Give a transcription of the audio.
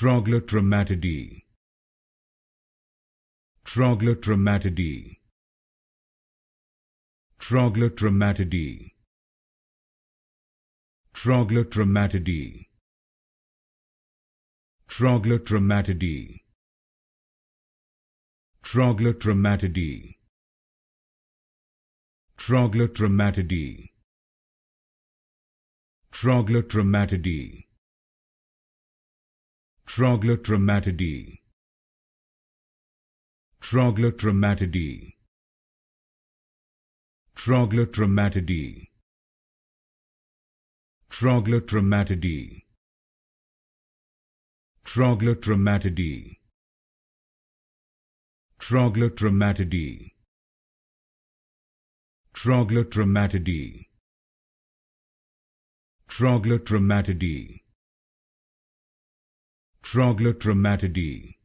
Troglotrematidae, Troglotrematidae, Troglotrematidae, Troglotrematidae, Troglotrematidae, Troglotrematidae, Troglotrematidae, Troglotrematidae, Troglotrematidae, Troglotrematidae, Troglotrematidae, Troglotrematidae, Troglotrematidae, Troglotrematidae, Troglotrematidae, Troglotrematidae, Troglotrematidae,